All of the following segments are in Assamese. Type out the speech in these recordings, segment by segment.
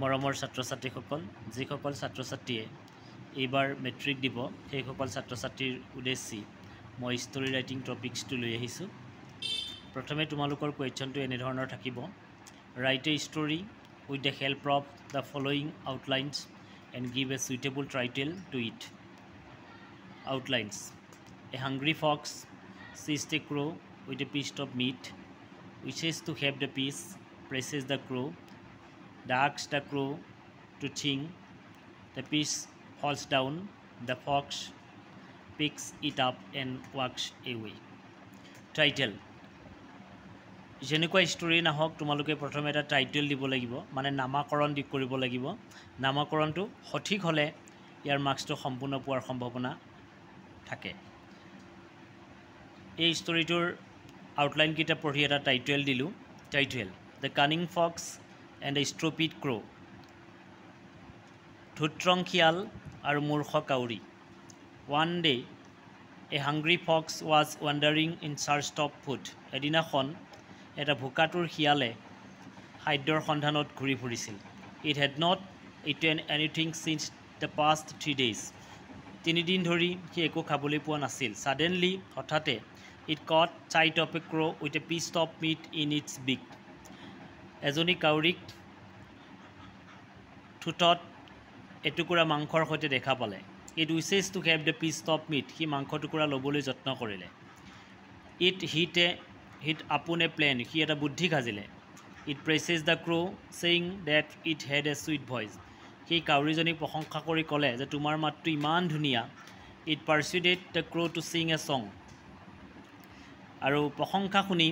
মৰমৰ ছাত্ৰ-ছাত্ৰীসকল যিসকল ছাত্ৰ-ছাত্ৰীয়ে এইবাৰ মেট্ৰিক দিব সেইসকল ছাত্ৰ-ছাত্ৰীৰ উদ্দেশ্যি মই ষ্টৰি ৰাইটিং টপিকছটো লৈ আহিছোঁ প্ৰথমে তোমালোকৰ কুৱেশ্যনটো এনে ধৰণৰ থাকিব write a story with the help of the following outlines and give a suitable title to it outlines a hungry fox sees the crow with a piece of meat wishes to have the piece presses the crow asks the crow to sing the piece falls down the fox picks it up and walks away title যেনেকুৱা ষ্টৰি নাহক তোমালোকে প্ৰথমে এটা টাইটেল দিব লাগিব মানে নামাকৰণ কৰিব লাগিব নামাকৰণটো সঠিক হ'লে ইয়াৰ মাৰ্কছটো সম্পূৰ্ণ পোৱাৰ সম্ভাৱনা থাকে এই ষ্টৰিটোৰ আউটলাইন কিটা পঢ়ি এটা টাইটেল দিলোঁ title the cunning fox and the stupid crow' ধুত্ৰং শিয়াল আৰু মূৰ্খ কাউৰী one day a hungry fox was wandering in search of food এদিনাখন এটা ভোকাতুৰ শিয়ালে খাদ্যৰ সন্ধানত ঘূৰি ফুৰিছিল it had not eaten anything since the past 3 days তিনিদিন ধৰি সি একো খাবলৈ পোৱা নাছিল ছাডেনলি হঠাতে it caught sight of a crow' with a piece of meat in its beak এজনী কাউৰীক ঠোঁটত এটুকুৰা মাংসৰ সৈতে দেখা পালে it wishes to have the piece of meat সি মাংস টুকুৰা ল'বলৈ যত্ন কৰিলে ইট হিট আপোন এ প্লেন সি এটা বুদ্ধি সাজিলে it praises the crow' saying that it had a sweet voice সেই কাউৰীজনীক প্ৰশংসা কৰি ক'লে যে তোমাৰ মাতটো ইমান ধুনীয়া it persuaded the crow' to sing a song আৰু প্ৰশংসা শুনি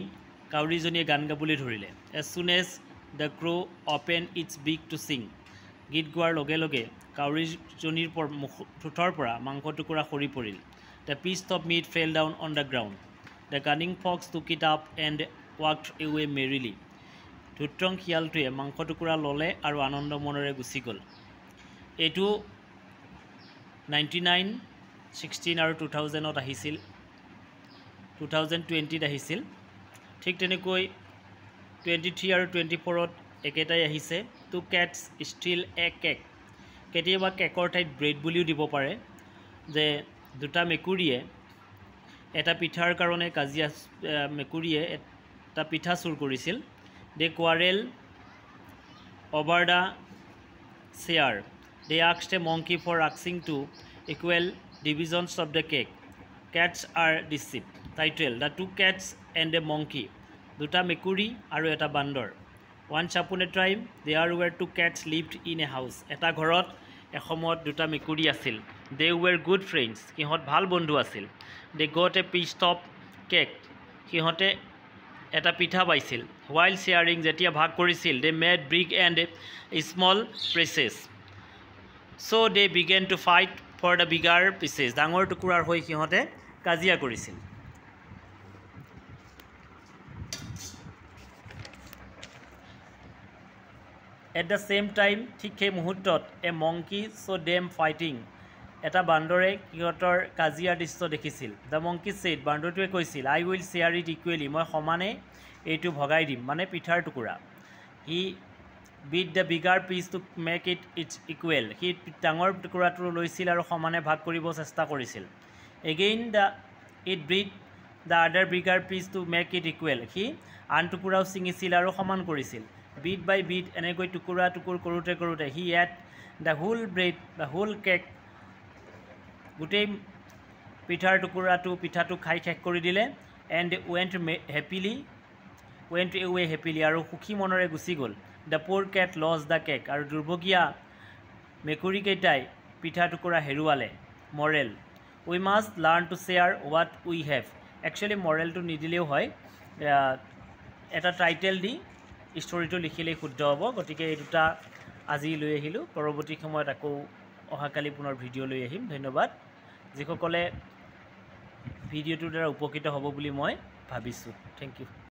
কাউৰীজনীয়ে গান গাবলৈ ধৰিলে as soon as the crow' open its beak to sing গীত গোৱাৰ লগে লগে কাউৰীজনীৰ ঠোঁটৰ পৰা মাংস টুকুৰা সৰি পৰিল the piece of meat fell down on the ground the cunning fox took it up and walked away merrily ধুত্ৰং শিয়ালটোৱে মাংস টুকুৰা ল'লে আৰু আনন্দ মনেৰে গুচি গ'ল এইটো 99, 16 আৰু 2000ত আহিছিল 2020ত আহিছিল ঠিক তেনেকৈ 23 আৰু 24ত একেটাই আহিছে two cache still a cake কেতিয়াবা কেকৰ ঠাইত ব্ৰেড বুলিও দিব পাৰে যে দুটা মেকুৰীয়ে এটা পিঠাৰ কাৰণে কাজিয়া মেকুৰীয়ে এটা পিঠা চুৰ কৰিছিল they quarrelled over the chair They asked a monkey for asking to equal divisions of the cake. Cats are deceived. Title: The two cats and a monkey. দুটা মেকুৰী আৰু এটা বান্দৰ Once upon a time, there were two cats lived in a house. এটা ঘৰত এসময়ত দুটা মেকুৰী আছিল. They were good friends. সিহঁত ভাল বন্ধু আছিল. They got a piece of cake. সিহঁতে এটা পিঠা পাইছিল. While sharing, যেতিয়া ভাগ কৰিছিল, they made big and small pieces. So they began to fight for the bigger pieces. ডাঙৰ টুকুৰাৰ হৈ সিহঁতে কাজিয়া কৰিছিল At the same time ঠিক সেই মুহূৰ্তত a monkey saw them fighting এটা বান্দৰে সিহঁতৰ কাজিয়াৰ দৃশ্য দেখিছিল The monkey said বান্দৰটোৱে কৈছিল I will share it equally মই সমানে এইটো ভগাই দিম মানে পিঠাৰ টুকুৰা He beat the bigger piece to make it equal সি ডাঙৰ টুকুৰাটো লৈছিল আৰু সমানে ভাগ কৰিব চেষ্টা কৰিছিল Again it beat the other bigger piece to make it equal সি আন টুকুৰাও ছিঙিছিল আৰু সমান কৰিছিল Bit by bit এনেকৈ টুকুৰা টুকুৰ কৰোঁতে কৰোঁতে he ate the whole bread the whole cake গোটেই পিঠাটো খাই শেষ কৰি দিলে and went away happily আৰু সুখী মনেৰে গুচি গ'ল The poor cat lost the cake আৰু দুৰ্ভগীয়া মেকুৰীকেইটাই পিঠা টুকুৰা হেৰুৱালে Moral We must learn to share what we have Actually moralটো নিদিলেও হয় এটা টাইটেল দি ষ্টৰিটো লিখিলেই শুদ্ধ হ'ব গতিকে এই দুটা আজি লৈ আহিলোঁ পৰৱৰ্তী সময়ত আকৌ অহাকালি পুনৰ ভিডিঅ' লৈ আহিম ধন্যবাদ যিসকলে ভিডিঅ'টোৰ দ্বাৰা উপকৃত হ'ব বুলি মই ভাবিছোঁ থেংক ইউ